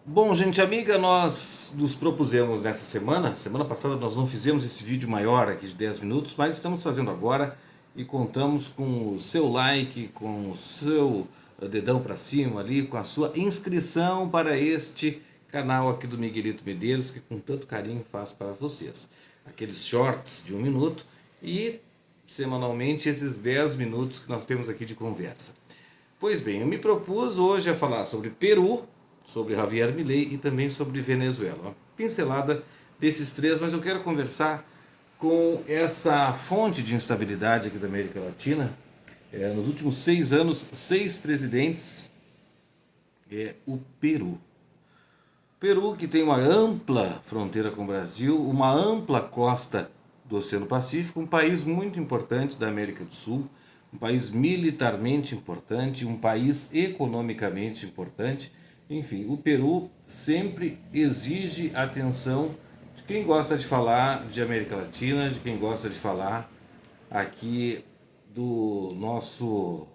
Bom, gente amiga, nós nos propusemos nessa semana passada nós não fizemos esse vídeo maior aqui de 10 minutos, mas estamos fazendo agora e contamos com o seu like, com o seu dedão para cima ali, com a sua inscrição para este canal aqui do Miguelito Medeiros, que com tanto carinho faz para vocês. Aqueles shorts de 1 minuto e semanalmente esses 10 minutos que nós temos aqui de conversa. Pois bem, eu me propus hoje a falar sobre Peru, sobre Javier Milei e também sobre Venezuela. Uma pincelada desses três, mas eu quero conversar com essa fonte de instabilidade aqui da América Latina. Nos últimos 6 anos, 6 presidentes, o Peru. Peru, que tem uma ampla fronteira com o Brasil, uma ampla costa do Oceano Pacífico, um país muito importante da América do Sul, um país militarmente importante, um país economicamente importante. Enfim, o Peru sempre exige atenção de quem gosta de falar de América Latina, de quem gosta de falar aqui do nosso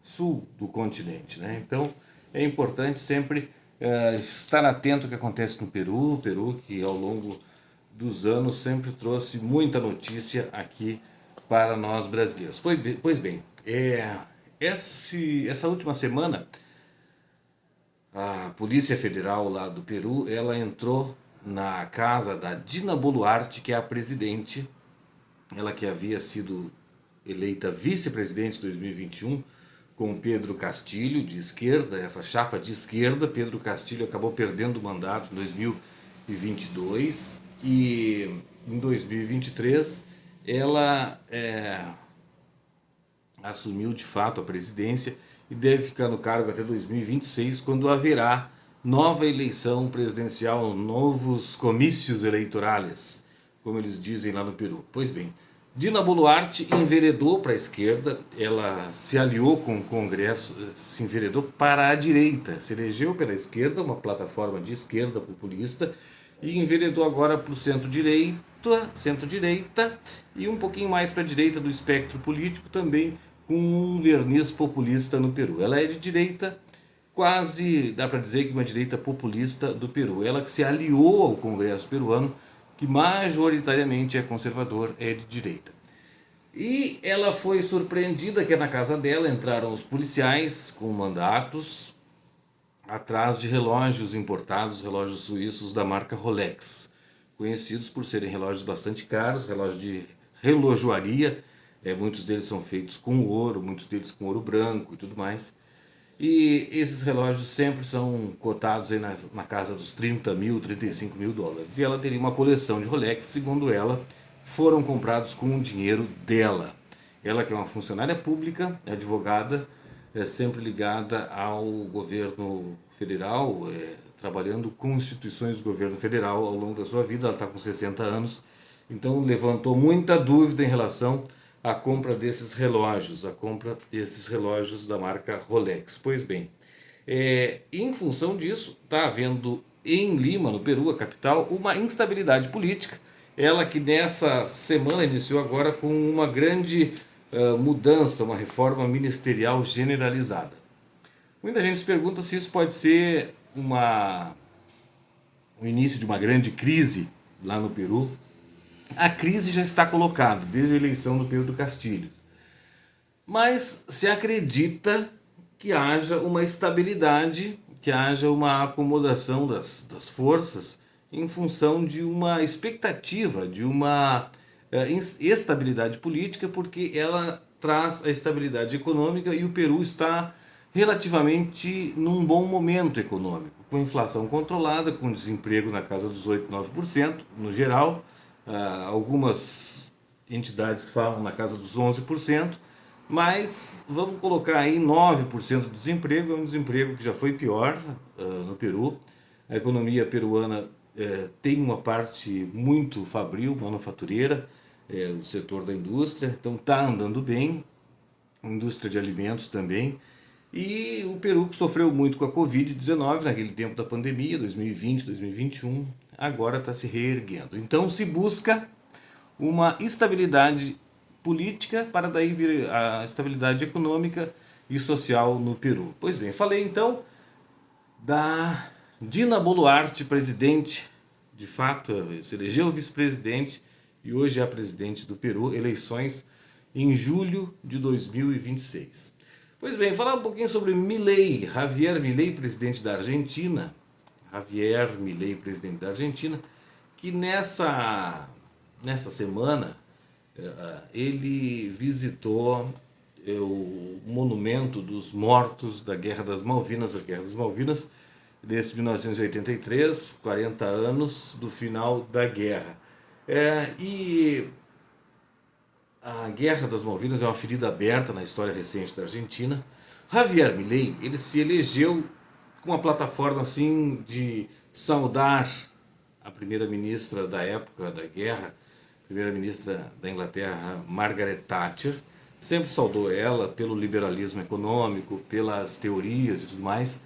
sul do continente, né? Então é importante sempre estar atento ao que acontece no Peru. O Peru que ao longo dos anos sempre trouxe muita notícia aqui para nós brasileiros. Pois bem, essa última semana a Polícia Federal lá do Peru, ela entrou na casa da Dina Boluarte, que é a presidente, ela que havia sido eleita vice-presidente em 2021 com Pedro Castilho, de esquerda, essa chapa de esquerda. Pedro Castilho acabou perdendo o mandato em 2022 e em 2023 ela assumiu de fato a presidência e deve ficar no cargo até 2026, quando haverá nova eleição presidencial, novos comícios eleitorais, como eles dizem lá no Peru. Pois bem, Dina Boluarte enveredou para a esquerda, ela se aliou com o Congresso, se enveredou para a direita, se elegeu pela esquerda, uma plataforma de esquerda populista, e enveredou agora para o centro-direita e um pouquinho mais para a direita do espectro político, também com um verniz populista no Peru. Ela é de direita, quase dá para dizer que uma direita populista do Peru. Ela que se aliou ao Congresso peruano, que majoritariamente é conservador, é de direita. E ela foi surpreendida que na casa dela entraram os policiais com mandatos atrás de relógios importados, relógios suíços da marca Rolex, conhecidos por serem relógios bastante caros, relógios de relojoaria. Muitos deles são feitos com ouro, muitos deles com ouro branco e tudo mais. E esses relógios sempre são cotados aí na casa dos 30 mil, 35 mil dólares. E ela teria uma coleção de Rolex, segundo ela, foram comprados com o dinheiro dela. Ela que é uma funcionária pública, é advogada, é sempre ligada ao governo federal, trabalhando com instituições do governo federal ao longo da sua vida. Ela está com 60 anos, então levantou muita dúvida em relação à compra desses relógios, a compra desses relógios da marca Rolex. Pois bem, em função disso, está havendo em Lima, no Peru, a capital, uma instabilidade política. Ela que nessa semana iniciou agora com uma grande mudança, uma reforma ministerial generalizada. Muita gente se pergunta se isso pode ser o início de uma grande crise lá no Peru. A crise já está colocada desde a eleição do Pedro Castilho, mas se acredita que haja uma estabilidade, que haja uma acomodação das forças em função de uma expectativa, de uma estabilidade política, porque ela traz a estabilidade econômica e o Peru está relativamente num bom momento econômico, com inflação controlada, com desemprego na casa dos 8, 9% no geral. Algumas entidades falam na casa dos 11%, mas vamos colocar aí 9% de desemprego. É um desemprego que já foi pior no Peru. A economia peruana tem uma parte muito fabril, manufatureira, o setor da indústria, então está andando bem, indústria de alimentos também. E o Peru, que sofreu muito com a Covid-19 naquele tempo da pandemia, 2020, 2021, agora está se reerguendo. Então se busca uma estabilidade política para daí vir a estabilidade econômica e social no Peru. Pois bem, falei então da Dina Boluarte, presidente, de fato, se elegeu vice-presidente e hoje é a presidente do Peru, eleições em julho de 2026. Pois bem, falar um pouquinho sobre Milei, Javier Milei, presidente da Argentina. Javier Milei, presidente da Argentina, que nessa semana ele visitou o monumento dos mortos da Guerra das Malvinas, a Guerra das Malvinas, desde 1983, 40 anos do final da guerra. E a Guerra das Malvinas é uma ferida aberta na história recente da Argentina. Javier Milei, ele se elegeu com uma plataforma assim de saudar a primeira-ministra da época da guerra, primeira-ministra da Inglaterra, Margaret Thatcher. Sempre saudou ela pelo liberalismo econômico, pelas teorias e tudo mais.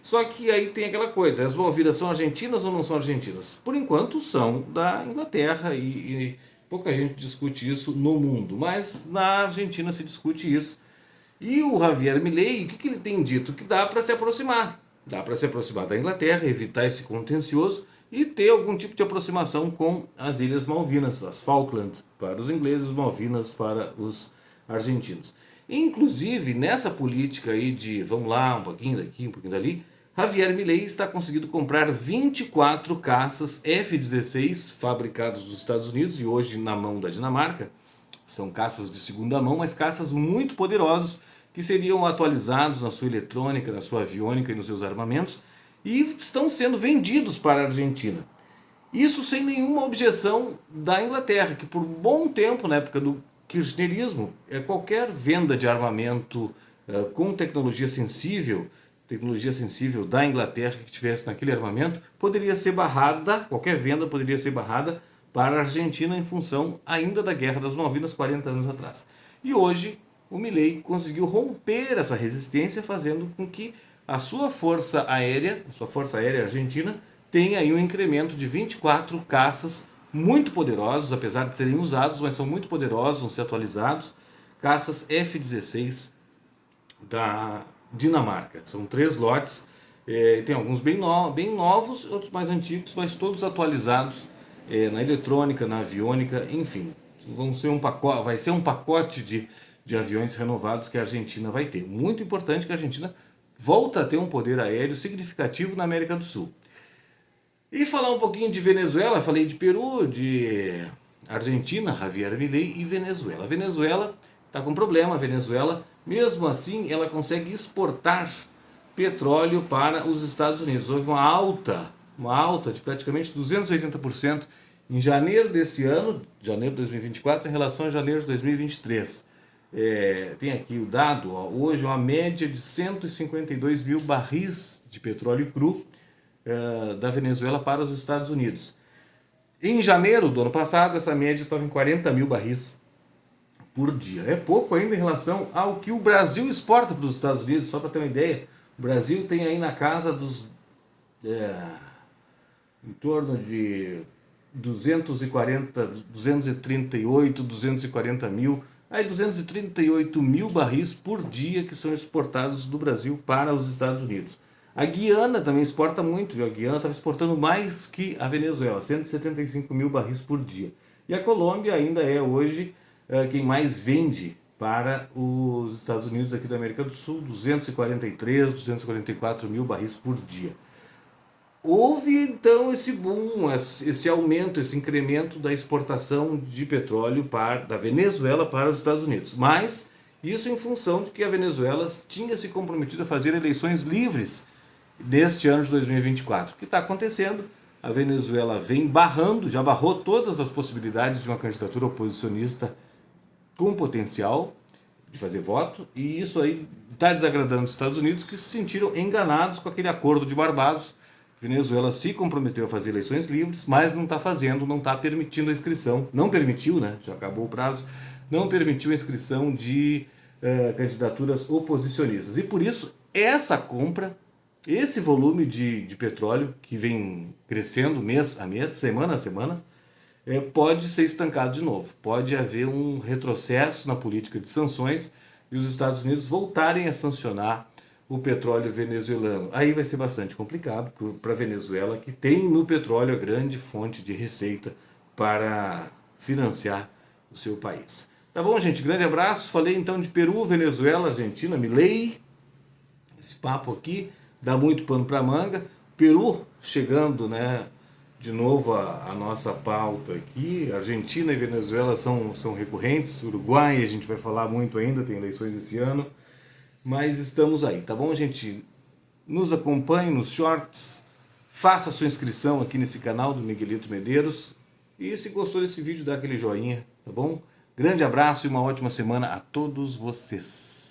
Só que aí tem aquela coisa, as Malvinas são argentinas ou não são argentinas? Por enquanto são da Inglaterra e pouca gente discute isso no mundo, mas na Argentina se discute isso. E o Javier Milei, o que ele tem dito? Que dá para se aproximar. Dá para se aproximar da Inglaterra, evitar esse contencioso e ter algum tipo de aproximação com as Ilhas Malvinas, as Falklands para os ingleses, Malvinas para os argentinos. Inclusive, nessa política aí de vamos lá, um pouquinho daqui, um pouquinho dali, Javier Milei está conseguindo comprar 24 caças F-16 fabricados nos Estados Unidos e hoje na mão da Dinamarca. São caças de segunda mão, mas caças muito poderosos que seriam atualizados na sua eletrônica, na sua aviônica e nos seus armamentos e estão sendo vendidos para a Argentina. Isso sem nenhuma objeção da Inglaterra, que por um bom tempo, na época do kirchnerismo, qualquer venda de armamento com tecnologia sensível da Inglaterra que tivesse naquele armamento, poderia ser barrada, qualquer venda poderia ser barrada para a Argentina em função ainda da Guerra das Malvinas 40 anos atrás. E hoje o Milei conseguiu romper essa resistência, fazendo com que a sua força aérea argentina, tenha aí um incremento de 24 caças muito poderosos, apesar de serem usados, mas são muito poderosos, vão ser atualizados, caças F-16 da Dinamarca. São 3 lotes, tem alguns bem novos, outros mais antigos, mas todos atualizados na eletrônica, na aviônica, enfim. Vai ser um pacote de aviões renovados que a Argentina vai ter. Muito importante que a Argentina volta a ter um poder aéreo significativo na América do Sul. E falar um pouquinho de Venezuela, falei de Peru, de Argentina, Javier Milei e Venezuela. A Venezuela está com problema, a Venezuela, mesmo assim, ela consegue exportar petróleo para os Estados Unidos. Houve uma alta de praticamente 280% em janeiro desse ano, janeiro de 2024, em relação a janeiro de 2023. Tem aqui o dado, hoje uma média de 152 mil barris de petróleo cru da Venezuela para os Estados Unidos. Em janeiro do ano passado, essa média estava em 40 mil barris por dia. É pouco ainda em relação ao que o Brasil exporta para os Estados Unidos, só para ter uma ideia. O Brasil tem aí na casa dos em torno de 240 mil, aí 238 mil barris por dia que são exportados do Brasil para os Estados Unidos. A Guiana também exporta muito, viu? A Guiana estava exportando mais que a Venezuela, 175 mil barris por dia. E a Colômbia ainda é hoje quem mais vende para os Estados Unidos aqui da América do Sul, 243, 244 mil barris por dia. Houve então esse boom, esse aumento, esse incremento da exportação de petróleo da Venezuela para os Estados Unidos. Mas isso em função de que a Venezuela tinha se comprometido a fazer eleições livres neste ano de 2024. O que está acontecendo? A Venezuela vem barrando, já barrou todas as possibilidades de uma candidatura oposicionista com potencial de fazer voto, e isso aí está desagradando os Estados Unidos, que se sentiram enganados com aquele acordo de Barbados. Venezuela se comprometeu a fazer eleições livres, mas não está fazendo, não está permitindo a inscrição, não permitiu, né? Já acabou o prazo, não permitiu a inscrição de candidaturas oposicionistas. E por isso, essa compra, esse volume de petróleo que vem crescendo mês a mês, semana a semana, pode ser estancado de novo. Pode haver um retrocesso na política de sanções e os Estados Unidos voltarem a sancionar o petróleo venezuelano. Aí vai ser bastante complicado para a Venezuela, que tem no petróleo a grande fonte de receita para financiar o seu país. Tá bom, gente? Grande abraço. Falei então de Peru, Venezuela, Argentina, Milei. Esse papo aqui dá muito pano para manga. Peru chegando, né? De novo a nossa pauta aqui. Argentina e Venezuela são recorrentes. Uruguai a gente vai falar muito ainda, tem eleições esse ano. Mas estamos aí, tá bom, gente? Nos acompanhe nos shorts. Faça sua inscrição aqui nesse canal do Miguelito Medeiros. E se gostou desse vídeo, dá aquele joinha, tá bom? Grande abraço e uma ótima semana a todos vocês.